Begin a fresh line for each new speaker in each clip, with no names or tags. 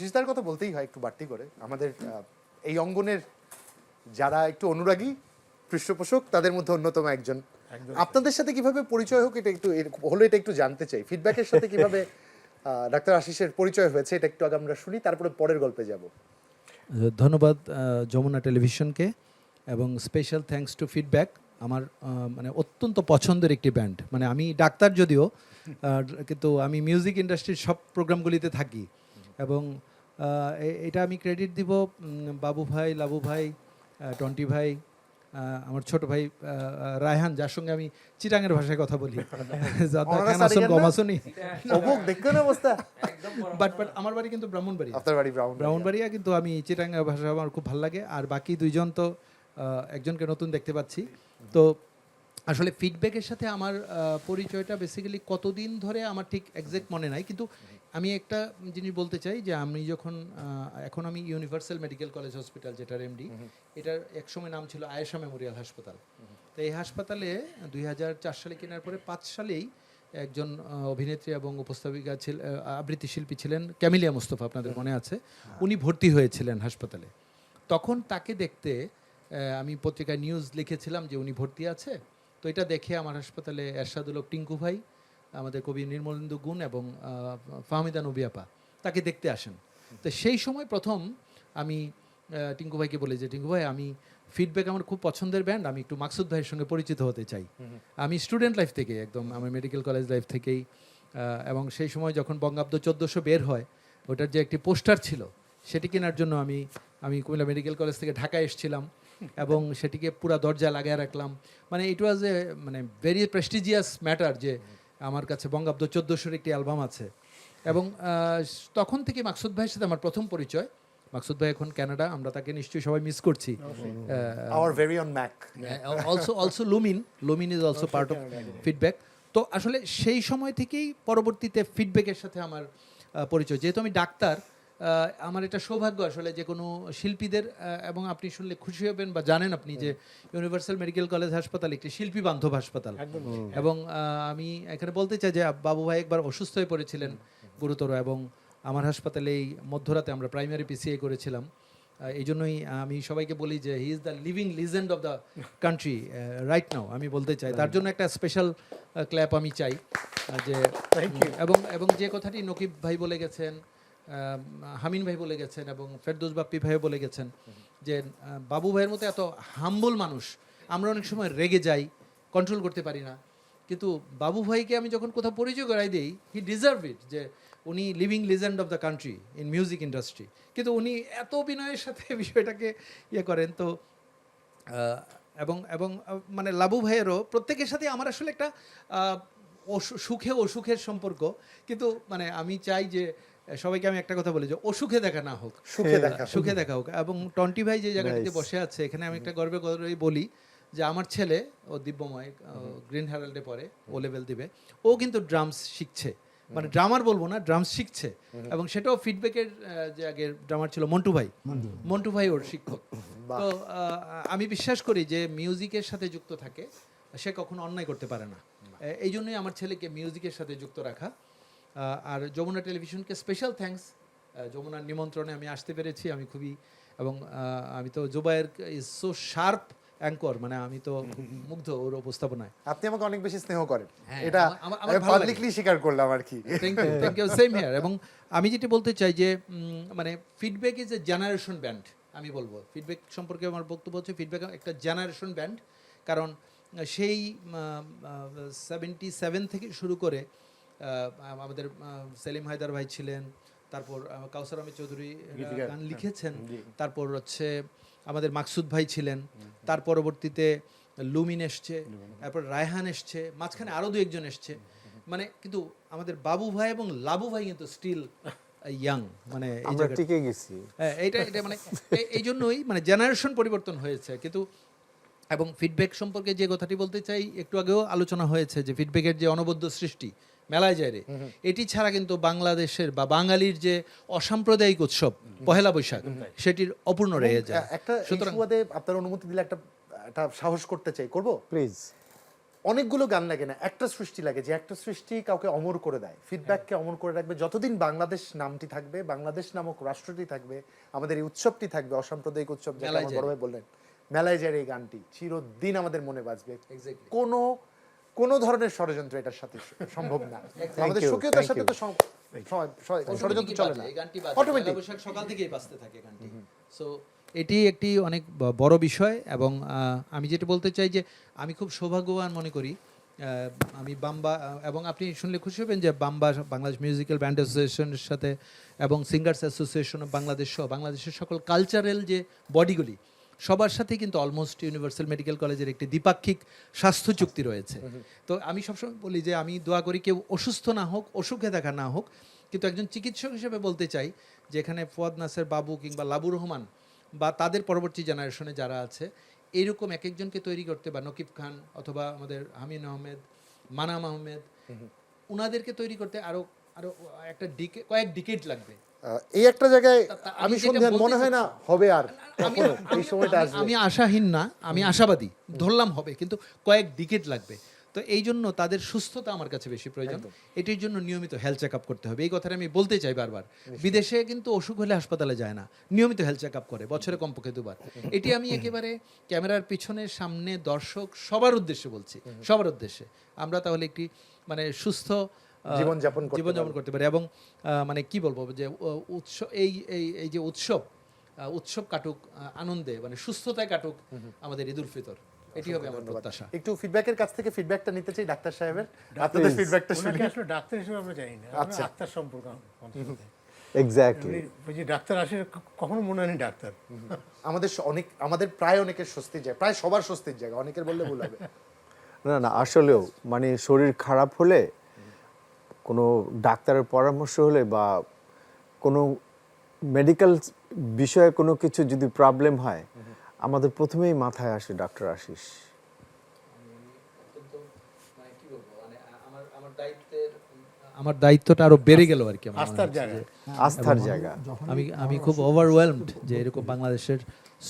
আশিসদার কথা বলতেই হয় একটু বাড়তি করে। আমাদের এই অঙ্গনের যারা একটু অনুরাগী পৃষ্ঠপোষক তাদের মধ্যে অন্যতম একজন। আপনাদের সাথে কিভাবে পরিচয় হোক এটা একটু জানতে চাই। ফিডব্যাকের সাথে কিভাবে ডাক্তার আশিসের পরিচয় হয়েছে এটা একটু আগে আমরা শুনি, তারপরে পরের গল্পে যাব।
ধন্যবাদ যমুনা টেলিভিশনকে এবং স্পেশাল থ্যাঙ্কস টু ফিডব্যাক। আমার মানে অত্যন্ত পছন্দের একটি ব্যান্ড। মানে আমি ডাক্তার যদিও, কিন্তু আমি মিউজিক ইন্ডাস্ট্রির সব প্রোগ্রামগুলিতে থাকি এবং এটা আমি ক্রেডিট দিব বাবু ভাই, লাবু ভাই, টন্টি ভাই, আমার ছোট ভাই রায়হান, যার সঙ্গে আমি চিটাঙের ভাষায় কথা বলি। বাট আমার বাড়ি কিন্তু ব্রাহ্মণবাড়িয়া, কিন্তু আমি চিটাঙ্গা ভাষা আমার খুব ভালো লাগে। আর বাকি দুইজন তো একজনকে নতুন দেখতে পাচ্ছি। তো আসলে ফিডব্যাকের সাথে আমার পরিচয়টা বেসিক্যালি কতদিন ধরে আমার ঠিক এক্সাক্ট মনে নাই, কিন্তু আমি একটা জিনিস বলতে চাই যে আমি যখন এখন আমি ইউনিভার্সাল মেডিকেল কলেজ হসপিটাল, যেটার এমডি, এটার একসময় নাম ছিল আয়েশা মেমোরিয়াল হাসপাতাল। তো এই হাসপাতালে 2004 সালে কেনার পরে 5 সালেই একজন অভিনেত্রী এবং উপস্থাপিকা ছিলেন, আবৃত্তি শিল্পী ছিলেন ক্যামিলিয়া মুস্তফা, আপনাদের মনে আছে, উনি ভর্তি হয়েছিলেন হাসপাতালে। তখন তাকে দেখতে আমি পত্রিকায় নিউজ লিখেছিলাম যে উনি ভর্তি আছে। তো এটা দেখে আমার হাসপাতালে এরশাদুল হক টিঙ্কু ভাই, আমাদের কবি নির্মলেন্দু গুণ এবং ফাহমিদা নবী আপা তাকে দেখতে আসেন। তো সেই সময় প্রথম আমি টিঙ্কু ভাইকে বলি যে টিঙ্কু ভাই, আমি ফিডব্যাক আমার খুব পছন্দের ব্যান্ড, আমি একটু মাকসুদ ভাইয়ের সঙ্গে পরিচিত হতে চাই। আমি স্টুডেন্ট লাইফ থেকে, একদম আমার মেডিকেল কলেজ লাইফ থেকেই, এবং সেই সময় যখন বঙ্গাব্দ 1400 বের হয়, ওটার যে একটি পোস্টার ছিল সেটি কেনার জন্য আমি কুমিল্লা মেডিকেল কলেজ থেকে ঢাকায় এসেছিলাম এবং সেটিকে পুরা দরজা লাগিয়ে রাখলাম। মানে ইট ওয়াজ এ মানে ভেরি প্রেস্টিজিয়াস ম্যাটার যে আমার কাছে বঙ্গাব্দ 1400 একটি অ্যালবাম আছে। এবং তখন থেকে মাকসুদ ভাইয়ের সাথে আমার প্রথম পরিচয়। মাকসুদ ভাই এখন কানাডা, আমরা তাকে নিশ্চয়ই সবাই মিস করছি।
Our very own Mac,
also Lumin is also part of feedback. তো আসলে সেই সময় থেকেই পরবর্তীতে ফিডব্যাকের সাথে আমার পরিচয়। যেহেতু আমি ডাক্তার, আমার এটা সৌভাগ্য আসলে যে কোনো শিল্পীদের, এবং আপনি শুনলে খুশি হবেন বা জানেন আপনি যে ইউনিভার্সাল মেডিকেল কলেজ হাসপাতাল একটি শিল্পী বান্ধব হাসপাতাল। এবং আমি এখানে বলতে চাই যে বাবু ভাই একবার অসুস্থ হয়ে পড়েছিলেন গুরুতর, এবং আমার হাসপাতালে এই মধ্যরাতে আমরা প্রাইমারি পিসিআই করেছিলাম। এই জন্যই আমি সবাইকে বলি যে he is the living legend of the country right now, আমি বলতে চাই। তার জন্য একটা স্পেশাল ক্ল্যাপ আমি চাই। যে এবং যে কথাটি নকিব ভাই বলে গেছেন, হামিন ভাই বলে গেছেন এবং ফেরদৌস বাপ্পি ভাইও বলে গেছেন যে বাবু ভাইয়ের মতো এত হাম্বল মানুষ, আমরা অনেক সময় রেগে যাই, কন্ট্রোল করতে পারি না, কিন্তু বাবু ভাইকে আমি যখন কোথাও পরিচয় করাই দিই, হি ডিজার্ভ ইট, যে উনি living legend of the country in music industry. কিন্তু উনি এত বিনয়ের সাথে বিষয়টাকে করেন। তো এবং মানে লাবু ভাইয়েরও প্রত্যেকের সাথে আমার আসলে একটা সুখে অসুখের সম্পর্ক। কিন্তু মানে আমি চাই যে সবাইকে আমি একটা কথা বলি যে অসুখে দেখা না হোক, সুখে দেখা হোক। এবং টন্টি ভাই যে জায়গাটিতে বসে আছে, এখানে আমি একটা গর্বে করে বলি যে আমার ছেলে, ও দিব্যময়, গ্রিন হেরাল্ডে পড়ে, ও লেভেল দিবে, ও কিন্তু ড্রামস শিখছে, মানে ড্রামার বলবো না, ড্রামস শিখছে। এবং সেটাও ফিডব্যাকের যে আগের ড্রামার ছিল মন্টু ভাই ওর শিক্ষক। তো আমি বিশ্বাস করি যে মিউজিকের সাথে যুক্ত থাকে সে কখনো অন্যায় করতে পারে না। এই জন্যই আমার ছেলেকে মিউজিকের সাথে যুক্ত রাখা। আর যমুনা টেলিভিশনকে স্পেশাল থ্যাঙ্কস, যমুনার নিমন্ত্রণে আমি আসতে পেরেছি, আমি খুবই, এবং আমি তো Zubair is so sharp anchor, মানে আমি তো মুগ্ধ ওর উপস্থাপনায়।
আপনি আমাকে অনেক বেশি স্নেহ করেন, এটা আমি পাবলিকলি স্বীকার করলাম আর কি।
Thank you, same here. এবং আমি যেটা বলতে চাই যে মানে feedback is a generation band. আমি বলবো ফিডব্যাক সম্পর্কে আমার বক্তব্য হচ্ছে ফিডব্যাক একটা জেনারেশন ব্যান্ড। কারণ সেই 77 থেকে শুরু করে আমাদের সেলিম হায়দার ভাই ছিলেন, তারপর কাউসার আহমেদ চৌধুরী গান লিখেছেন, তারপর হচ্ছে আমাদের মাকসুদ ভাই ছিলেন, তার পরবর্তীতে লুমিন এসছে, তারপর রায়হান এসছে, মাঝখানে আরও 2-1 জন এসছে। মানে কিন্তু আমাদের বাবু ভাই এবং লাবু ভাই কিন্তু স্টিল ইয়াং, মানে
আমরা টিকে গেছি।
এইটা মানে এই জন্যই মানে জেনারেশন পরিবর্তন হয়েছে। কিন্তু এবং ফিডব্যাক সম্পর্কে যে কথাটি বলতে চাই, একটু আগেও আলোচনা হয়েছে যে ফিডব্যাকের যে অনবদ্য সৃষ্টি মেলায় যায় রে, এটি ছাড়া কিন্তু বাংলাদেশের বা বাঙালির যে অসাম্প্রদায়িক উৎসব পহেলা বৈশাখ, সেটির অপূর্ণ রয়ে যায়।
একটা সুতরাং আপনার অনুমতি দিলে একটা সাহস করতে চাই, করব
প্লিজ।
অনেকগুলো গান লাগে না, একটা সৃষ্টি লাগে, যে একটা সৃষ্টি কাউকে অমর করে দেয়, ফিডব্যাককে অমর করে রাখবে। যতদিন বাংলাদেশ নামটি থাকবে, বাংলাদেশ নামক রাষ্ট্রটি থাকবে, আমাদের এই উৎসবটি থাকবে, অসাম্প্রদায়িক উৎসব, যেটা আমার বড় ভাই বললেন, মেলায় যায়, এই গানটি চিরদিন আমাদের মনে বাজবে। কোনো কোনো ধরনের ষড়যন্ত্র এটার সাথে সম্ভব না। আমাদের স্বকীয়তার সাথে তো ষড়যন্ত্র চলে না, অটোমেটিক
সকাল থেকেই বাজতে থাকে গানটি। সো এটি একটি অনেক বড় বিষয়। এবং আমি যেটা বলতে চাই যে আমি খুব সৌভাগ্যবান মনে করি, আমি বাম্বা, এবং আপনি শুনলে খুশি হবেন যে বাম্বা, বাংলাদেশ মিউজিক্যাল ব্যান্ড অ্যাসোসিয়েশনের সাথে এবং সিঙ্গার্স অ্যাসোসিয়েশন অফ বাংলাদেশ সহ বাংলাদেশের সকল কালচারাল যে বডিগুলি, সবার সাথে কিন্তু অলমোস্ট ইউনিভার্সাল মেডিকেল কলেজের একটি দ্বিপাক্ষিক স্বাস্থ্য চুক্তি রয়েছে। তো আমি সবসময় বলি যে আমি দোয়া করি কেউ অসুস্থ না হোক, অসুখে দেখা না হোক, কিন্তু একজন চিকিৎসক হিসেবে বলতে চাই যে এখানে ফুয়াদ নাসের বাবু কিংবা লাবুর রহমান বা তাদের পরবর্তী জেনারেশনে যারা আছে, এইরকম এক একজনকে তৈরি করতে, বা নকিব খান অথবা আমাদের হামিন আহমেদ, মানাম আহমেদ, ওনাদেরকে তৈরি করতে আরো আরো একটা কয়েক ডিকেড লাগবে।
এই একটা জায়গায় আমি সন্ধান মনে হয় না হবে আর এই সময়টা আসবে।
আমি আশাহীন না, আমি আশাবাদী, ধরলাম হবে, কিন্তু কয়েক ডিকেড লাগবে। তো এই জন্য তাদের সুস্থতা আমার কাছে বেশি প্রয়োজন। এটির জন্য নিয়মিত হেলথ চেক আপ করতে হবে। এই কথাটা আমি বলতে চাই বারবার। বিদেশে কিন্তু অসুখ হলে হাসপাতালে যায় না, নিয়মিত হেলথ চেক আপ করে, বছরে কমপক্ষে 2 বার। এটি আমি একেবারে ক্যামেরার পিছনে, সামনে, দর্শক সবার উদ্দেশ্যে বলছি, সবার উদ্দেশ্যে। আমরা তাহলে একটি মানে সুস্থ
জীবনযাপন
করতে পারি। এবং মানে কি বলবো যে উৎসব, এই যে উৎসব কাটুক আনন্দে, মানে সুস্থতায় কাটুক আমাদের ঈদ উল ফিতর। এটি হবে আমার প্রত্যাশা।
একটু ফিডব্যাকের কাছ থেকে ফিডব্যাকটা নিতে চাই ডাক্তার সাহেবের, আপনাদের ফিডব্যাকটা শুনি।
আসলে ডাক্তার হিসেবে আমরা জানি না,
আচ্ছা,
ডাক্তার সম্পর্ক
এক্স্যাক্টলি
যে ডাক্তার আসে কখনো মনে হয়নি ডাক্তার।
আমাদের প্রায় অনেকের স্বস্তির জায়গা, প্রায় সবার স্বস্তির জায়গা, অনেকের বললে ভুল হবে।
না আসলেও মানে শরীর খারাপ হলে, কোনো ডাক্তারের পরামর্শ হলে বা কোনো মেডিকেল বিষয়ে কোনো কিছু যদি প্রবলেম হয়, আমাদের প্রথমেই মাথায় আসে ডাক্তার আশিস।
আমার দায়িত্বটা আরো বেড়ে গেল আর কি,
আস্থার জায়গা।
আমি খুব ওভারওয়েলমড যে এরকম বাংলাদেশের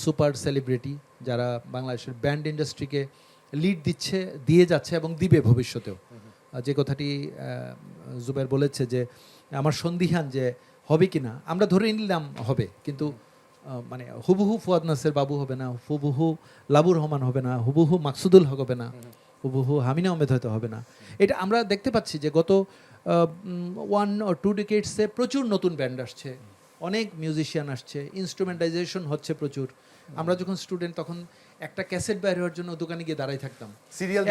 সুপার সেলিব্রিটি যারা বাংলাদেশের ব্যান্ড ইন্ডাস্ট্রিকে লিড দিয়ে যাচ্ছে এবং দিবে ভবিষ্যতেও। যে কথাটি জুবাইর বলেছে যে আমার সন্দিহান যে হবে কিনা, আমরা ধরে নিলাম হবে, কিন্তু মানে হুবহু ফুয়াদ নাসের বাবু হবে না, হুবহু লাবুর রহমান হবে না, হুবহু মাকসুদুল হক হবে না, হুবহু হামিনা আহমেদ হয়তো হবে না। এটা আমরা দেখতে পাচ্ছি যে গত 1 or 2 ডিকেডসে প্রচুর নতুন ব্যান্ড আসছে, অনেক মিউজিশিয়ান আসছে, ইনস্ট্রুমেন্টাইজেশন হচ্ছে প্রচুর। আমরা যখন স্টুডেন্ট তখন একটা ক্যাসেট বের হওয়ার জন্য দোকানে গিয়ে দাঁড়াই থাকতাম,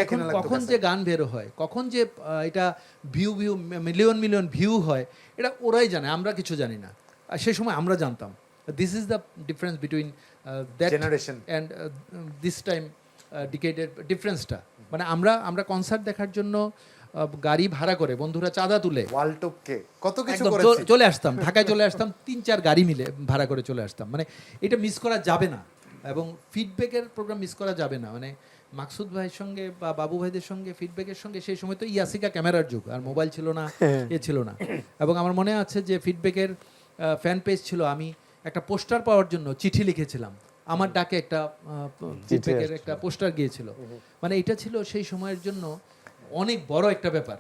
এখন কখন যে গান বের হয়, কখন যে এটা ভিউ মিলিয়ন ভিউ হয়, এটা ওরাই জানে, আমরা কিছু জানি না। সেই সময় আমরা জানতাম। This is the difference between that
generation
and this time ডিকেডের ডিফারেন্সটা। মানে আমরা কনসার্ট দেখার জন্য গাড়ি ভাড়া করে বন্ধুরা চাঁদা তুলে
ওয়ালটপকে কত কিছু
একদম
করেছি,
চলে আসতাম, ঢাকায় চলে আসতাম, 3-4 গাড়ি মিলে ভাড়া করে চলে আসতাম। মানে এটা মিস করা যাবে না, এবং ফিডব্যাকের প্রোগ্রাম মিস করা যাবে না। মানে মাকসুদ ভাইয়ের সঙ্গে বা বাবু ভাইদের সঙ্গে ফিডব্যাকের সঙ্গে, সেই সময় তো ইয়াসিকা ক্যামেরার যুগ, আর মোবাইল ছিল না, ছিল না। এবং আমার মনে আছে যে ফিডব্যাকের ফ্যান পেজ ছিল, আমি একটা পোস্টার পাওয়ার জন্য চিঠি লিখেছিলাম, আমার ডাকে একটা ফিডব্যাকের একটা পোস্টার গিয়েছিল। মানে এটা ছিল সেই সময়ের জন্য অনেক বড় একটা ব্যাপার,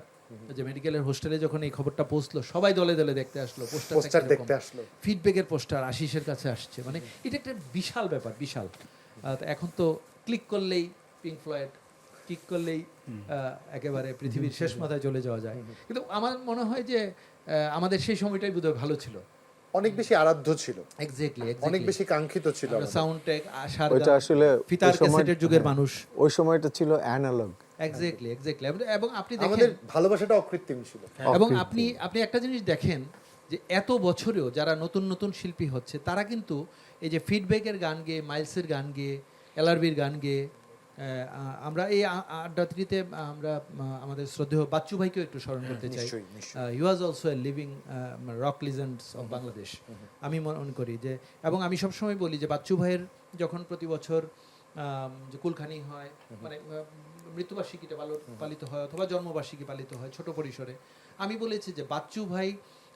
যে মেডিকেলের হোস্টেলে যখন এই খবরটা পৌঁছলো, সবাই দলে দলে দেখতে আসলো,
পোস্টার দেখতে আসলো,
ফিডব্যাকের পোস্টার আশিসের কাছে আসছে। মানে এটা একটা বিশাল ব্যাপার, বিশাল। এখন তো ক্লিক করলেই পিঙ্ক ফ্লয়েড, ক্লিক করলেই একেবারে পৃথিবীর শেষ মাথায় চলে যাওয়া যায়। কিন্তু আমার মনে হয় যে আমাদের সেই সময়টাই বোধহয় ভালো ছিল,
অনেক বেশি আরাধ্য ছিল,
এক্স্যাক্টলি
অনেক বেশি কাঙ্ক্ষিত ছিল।
সাউন্ড ট্র্যাক, আশার
ওইটা আসলে
ফিতার ক্যাসেটের যুগের মানুষ,
ওই সময়টা ছিল অ্যানালগ।
এক্স্যাক্টলি। এবং আপনি
আমাদের
দেখেন
ভালোবাসাটা অকৃত্রিম ছিল।
এবং আপনি একটা জিনিস দেখেন যে এত বছরেও যারা নতুন নতুন শিল্পী হচ্ছে, তারা কিন্তু এই যে ফিডব্যাকের গান গেয়ে, মাইলসের গান গেয়ে, এলআরবির গান গেয়ে, আমরা এই আড্ডাটিতে আমরা আমাদের শ্রদ্ধেয় বাচ্চু ভাইকেও একটু স্মরণ করতে চাই। He was also a living rock legends of Bangladesh. আমি মনে করি যে, এবং আমি সবসময় বলি যে বাচ্চু ভাইয়ের যখন প্রতি বছর যে কুলখানি হয়, মানে মৃত্যুবার্ষিকীটা পালিত হয় অথবা জন্মবার্ষিকী পালিত হয় ছোট পরিসরে, আমি বলেছি যে বাচ্চু ভাই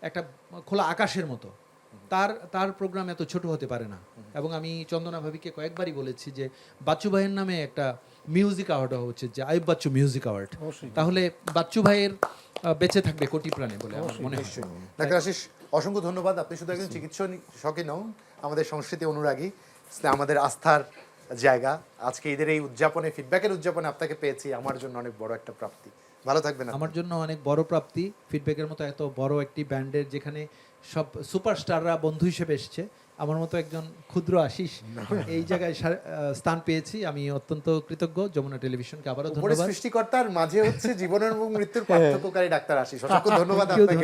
একটা খোলা আকাশের মতো, তার প্রোগ্রাম এত ছোট হতে পারে না। এবং আমি চন্দনা ভাবিকে কয়েকবারই বলেছি যে বাচ্চু ভাইয়ের নামে একটা মিউজিক অ্যাওয়ার্ড হওয়া উচিত, যে আইয়ুব বাচ্চু মিউজিক অ্যাওয়ার্ড। তাহলে বাচ্চু ভাইয়ের বেঁচে থাকবে কোটি প্রাণে বলে আমার মনে হয়।
ডাক্তার আশিস, অসংখ্য ধন্যবাদ। আপনি শুধু একজন চিকিৎসকই নন, আমাদের সংস্কৃতি অনুরাগী, আমাদের আস্থার জায়গা। আজকে ঈদের এই উদযাপনে, ফিডব্যাকের উদযাপনে আপনাকে পেয়েছি, আমার জন্য অনেক বড় একটা প্রাপ্তি। ভালো থাকবেন আপনি।
আমার জন্য অনেক বড় প্রাপ্তি ফিডব্যাকের মতো এত বড় একটি ব্যান্ডের, যেখানে সব সুপারস্টাররা বন্ধু হিসেবে এসছে, আমার মতো একজন ক্ষুদ্র আশিস এই জায়গায় স্থান পেয়েছি। আমি অত্যন্ত কৃতজ্ঞ। যমুনা টেলিভিশনকে আবারও
উপরে
ধন্যবাদ।
সৃষ্টিকর্তার মাঝে হচ্ছে জীবনের এবং মৃত্যুর পার্থক্যকারী ডাক্তার আশিস, অসংখ্য ধন্যবাদ আপনাকে।